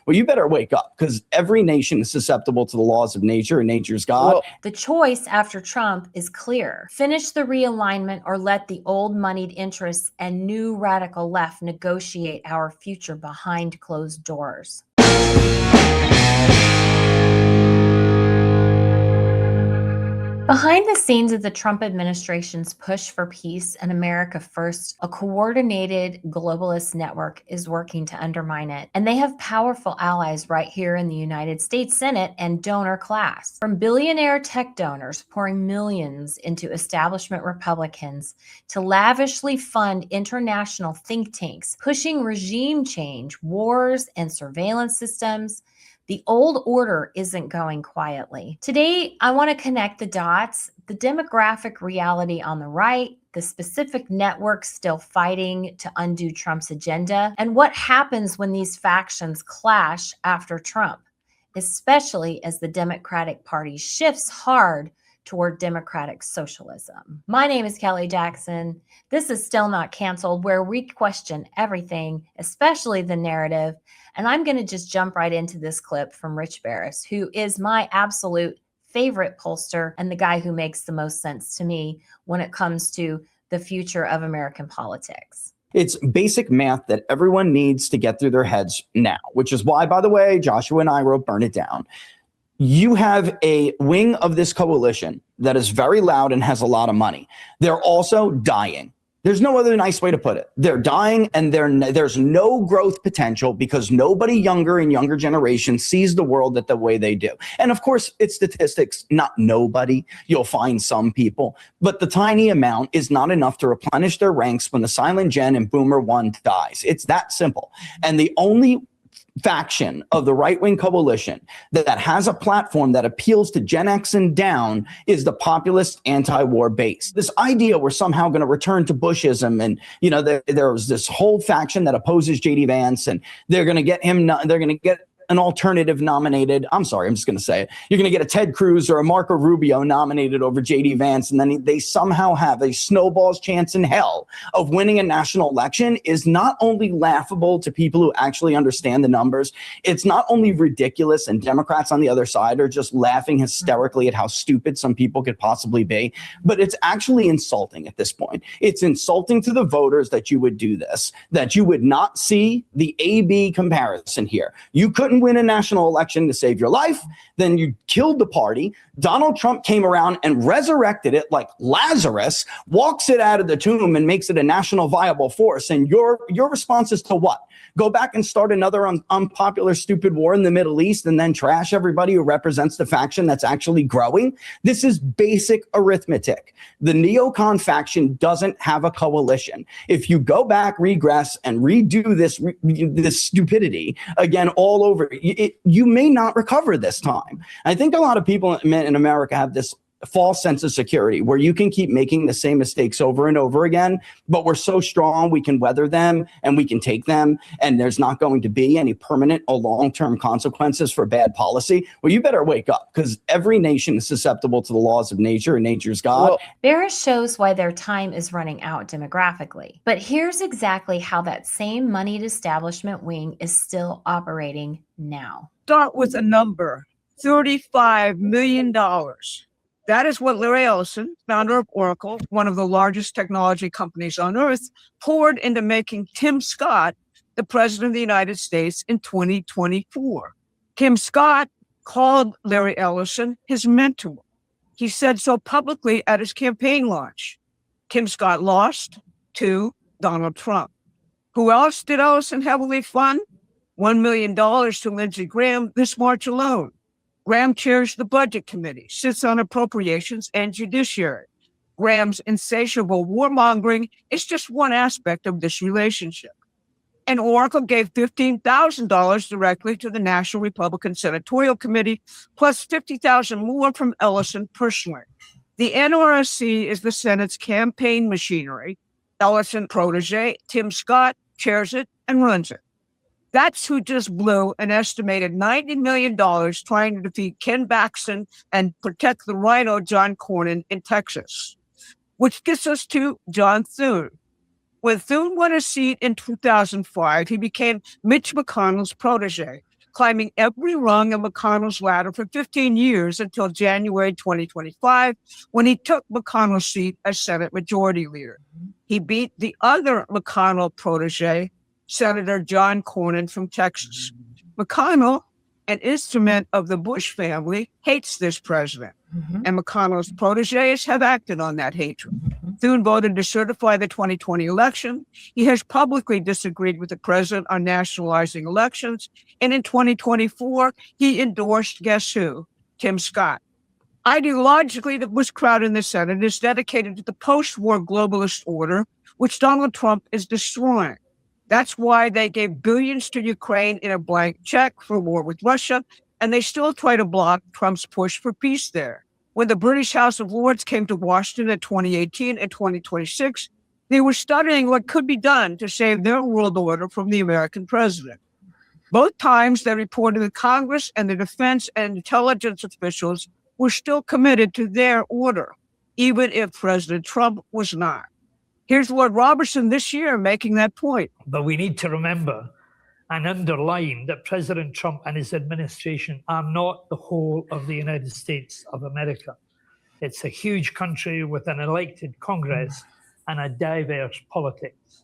Well, you better wake up, because every nation is susceptible to the laws of nature, and nature's God. Well, the choice after Trump is clear. Finish the realignment or let the old moneyed interests and new radical left negotiate our future behind closed doors. Behind the scenes of the Trump administration's push for peace and America first, a coordinated globalist network is working to undermine it. And they have powerful allies right here in the United States Senate and donor class. From billionaire tech donors pouring millions into establishment Republicans to lavishly fund international think tanks pushing regime change, wars, and surveillance systems, the old order isn't going quietly. Today, I want to connect the dots, the demographic reality on the right, the specific networks still fighting to undo Trump's agenda, and what happens when these factions clash after Trump, especially as the Democratic Party shifts hard toward democratic socialism. My name is Kelly Jackson. This is Still Not Canceled, where we question everything, especially the narrative. And I'm going to just jump right into this clip from Rich Baris, who is my absolute favorite pollster and the guy who makes the most sense to me when it comes to the future of American politics. It's basic math that everyone needs to get through their heads now, which is why, by the way, Joshua and I wrote Burn It Down. You have a wing of this coalition that is very loud and has a lot of money. They're also dying. There's no other nice way to put it. They're dying, and there's no growth potential because nobody younger and younger generations sees the world the way they do. And of course, it's statistics, not nobody. You'll find some people, but the tiny amount is not enough to replenish their ranks when the silent gen and boomer one dies. It's that simple. And the only faction of the right-wing coalition that has a platform that appeals to Gen X and down is the populist anti-war base. This idea we're somehow going to return to Bushism, and there was this whole faction that opposes JD Vance, and they're going to get him. They're going to get an alternative nominated. I'm sorry, I'm just going to say it. You're going to get a Ted Cruz or a Marco Rubio nominated over JD Vance, and then they somehow have a snowball's chance in hell of winning a national election is not only laughable to people who actually understand the numbers, it's not only ridiculous, and Democrats on the other side are just laughing hysterically at how stupid some people could possibly be, but it's actually insulting at this point. It's insulting to the voters that you would do this, that you would not see the A-B comparison here. You couldn't win a national election to save your life, then you killed the party. Donald Trump came around and resurrected it like Lazarus, walks it out of the tomb and makes it a national viable force. And your response is to what? Go back and start another unpopular, stupid war in the Middle East and then trash everybody who represents the faction that's actually growing? This is basic arithmetic. The Neocon faction doesn't have a coalition. If you go back, regress, and redo this stupidity again all over, you may not recover this time. I think a lot of people in America have this false sense of security where you can keep making the same mistakes over and over again, but we're so strong we can weather them and we can take them, and there's not going to be any permanent or long-term consequences for bad policy. Well, you better wake up, because every nation is susceptible to the laws of nature, and nature's God. Well, Baris shows why their time is running out demographically. But here's exactly how that same moneyed establishment wing is still operating now. Start with a number, $35 million. That is what Larry Ellison, founder of Oracle, one of the largest technology companies on earth, poured into making Tim Scott the president of the United States in 2024. Tim Scott called Larry Ellison his mentor. He said so publicly at his campaign launch. Tim Scott lost to Donald Trump. Who else did Ellison heavily fund? $1 million to Lindsey Graham this March alone. Graham chairs the Budget Committee, sits on appropriations and judiciary. Graham's insatiable warmongering is just one aspect of this relationship. And Oracle gave $15,000 directly to the National Republican Senatorial Committee, plus $50,000 more from Ellison personally. The NRSC is the Senate's campaign machinery. Ellison protege Tim Scott chairs it and runs it. That's who just blew an estimated $90 million trying to defeat Ken Paxton and protect the rhino John Cornyn in Texas. Which gets us to John Thune. When Thune won a seat in 2005, he became Mitch McConnell's protege, climbing every rung of McConnell's ladder for 15 years until January 2025, when he took McConnell's seat as Senate Majority Leader. He beat the other McConnell protege, Senator John Thune from Texas. McConnell, an instrument of the Bush family, hates this president, and McConnell's proteges have acted on that hatred. Thune voted to certify the 2020 election. He has publicly disagreed with the president on nationalizing elections. And in 2024, he endorsed, guess who? Tim Scott. Ideologically, the Bush crowd in the Senate is dedicated to the post-war globalist order, which Donald Trump is destroying. That's why they gave billions to Ukraine in a blank check for war with Russia, and they still try to block Trump's push for peace there. When the British House of Lords came to Washington in 2018 and 2026, they were studying what could be done to save their world order from the American president. Both times they reported that Congress and the defense and intelligence officials were still committed to their order, even if President Trump was not. Here's Lord Robertson this year making that point. But we need to remember and underline that President Trump and his administration are not the whole of the United States of America. It's a huge country with an elected Congress and a diverse politics.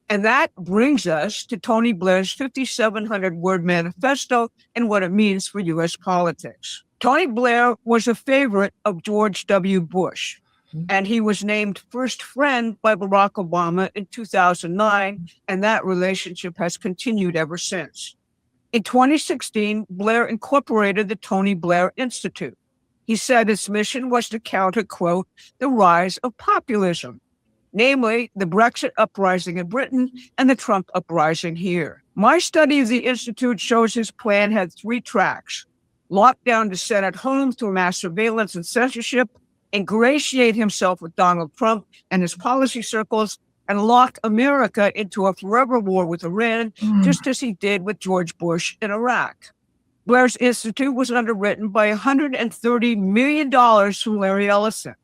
And that brings us to Tony Blair's 5,700-word manifesto and what it means for U.S. politics. Tony Blair was a favorite of George W. Bush, and he was named first friend by Barack Obama in 2009, and that relationship has continued ever since. In 2016, Blair incorporated the Tony Blair Institute. He said its mission was to counter, quote, the rise of populism, namely the Brexit uprising in Britain and the Trump uprising here. My study of the Institute shows his plan had 3 tracks: lock down the Senate home through mass surveillance and censorship, ingratiate himself with Donald Trump and his policy circles, and lock America into a forever war with Iran, just as he did with George Bush in Iraq. Blair's Institute was underwritten by $130 million from Larry Ellison.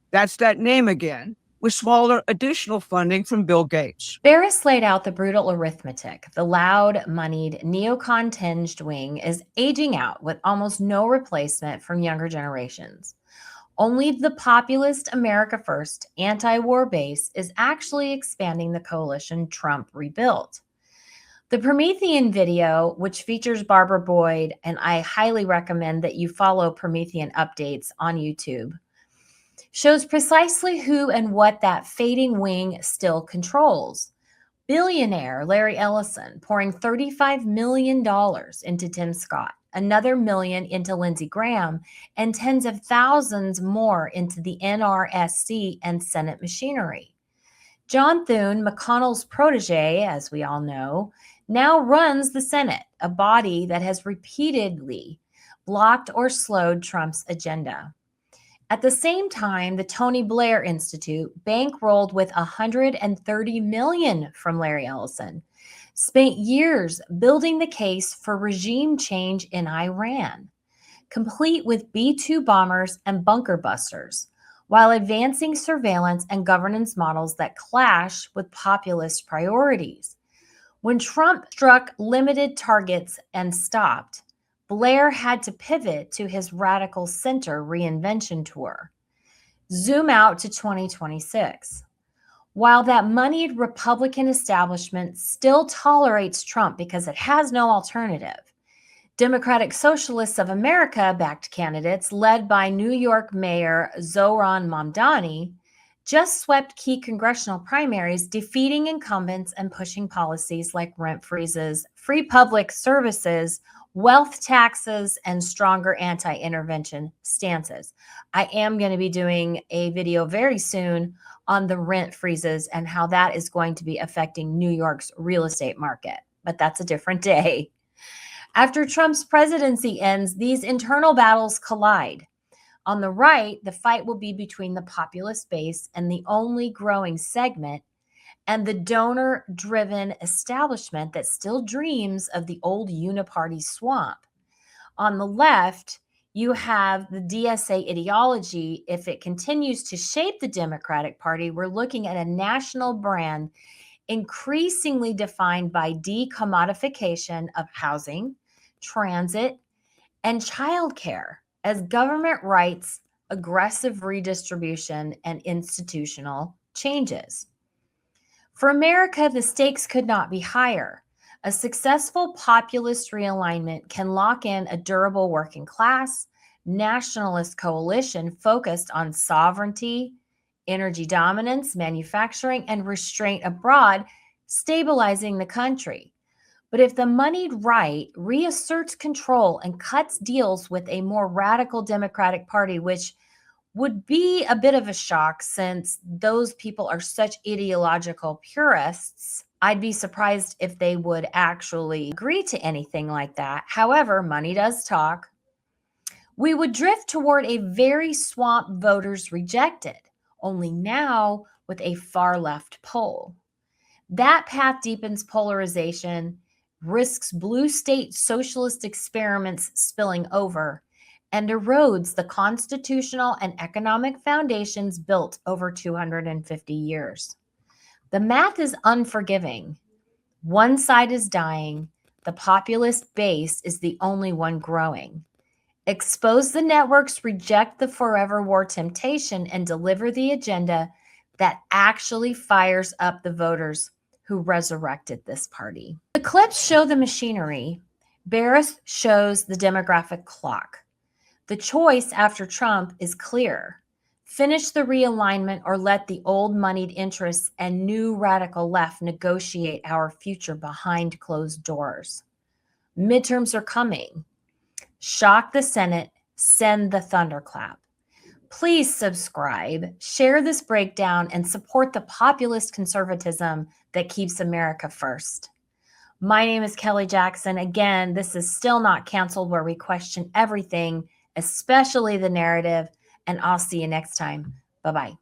That's that name again, with smaller additional funding from Bill Gates. Baris laid out the brutal arithmetic. The loud, moneyed, neocon-tinged wing is aging out with almost no replacement from younger generations. Only the populist America First anti-war base is actually expanding the coalition Trump rebuilt. The Promethean video, which features Barbara Boyd, and I highly recommend that you follow Promethean updates on YouTube, shows precisely who and what that fading wing still controls. Billionaire Larry Ellison pouring $35 million into Tim Scott, another $1 million into Lindsey Graham, and tens of thousands more into the NRSC and Senate machinery. John Thune, McConnell's protege, as we all know, now runs the Senate, a body that has repeatedly blocked or slowed Trump's agenda. At the same time, the Tony Blair Institute, bankrolled with $130 million from Larry Ellison, spent years building the case for regime change in Iran, complete with B-2 bombers and bunker busters, while advancing surveillance and governance models that clash with populist priorities. When Trump struck limited targets and stopped, Blair had to pivot to his radical center reinvention tour. Zoom out to 2026. While that moneyed Republican establishment still tolerates Trump because it has no alternative, Democratic Socialists of America-backed candidates led by New York Mayor Zohran Mamdani just swept key congressional primaries, defeating incumbents and pushing policies like rent freezes, free public services, wealth taxes, and stronger anti-intervention stances. I am going to be doing a video very soon on the rent freezes and how that is going to be affecting New York's real estate market, but that's a different day. After Trump's presidency ends, these internal battles collide. On the right, the fight will be between the populist base and the only growing segment and the donor-driven establishment that still dreams of the old uniparty swamp. On the left, you have the DSA ideology. If it continues to shape the Democratic Party, we're looking at a national brand increasingly defined by decommodification of housing, transit, and childcare as government writes aggressive redistribution and institutional changes. For America, the stakes could not be higher. A successful populist realignment can lock in a durable working class, nationalist coalition focused on sovereignty, energy dominance, manufacturing, and restraint abroad, stabilizing the country. But if the moneyed right reasserts control and cuts deals with a more radical Democratic Party, which would be a bit of a shock since those people are such ideological purists, I'd be surprised if they would actually agree to anything like that. However, money does talk. We would drift toward a very swamp voters rejected, only now with a far left pole. That path deepens polarization, risks blue state socialist experiments spilling over, and erodes the constitutional and economic foundations built over 250 years. The math is unforgiving. One side is dying. The populist base is the only one growing. Expose the networks, reject the forever war temptation, and deliver the agenda that actually fires up the voters who resurrected this party. The clips show the machinery. Baris shows the demographic clock. The choice after Trump is clear. Finish the realignment or let the old moneyed interests and new radical left negotiate our future behind closed doors. Midterms are coming. Shock the Senate, send the thunderclap. Please subscribe, share this breakdown, and support the populist conservatism that keeps America first. My name is Kelly Jackson. Again, this is Still Not Canceled, where we question everything, especially the narrative, and I'll see you next time. Bye-bye.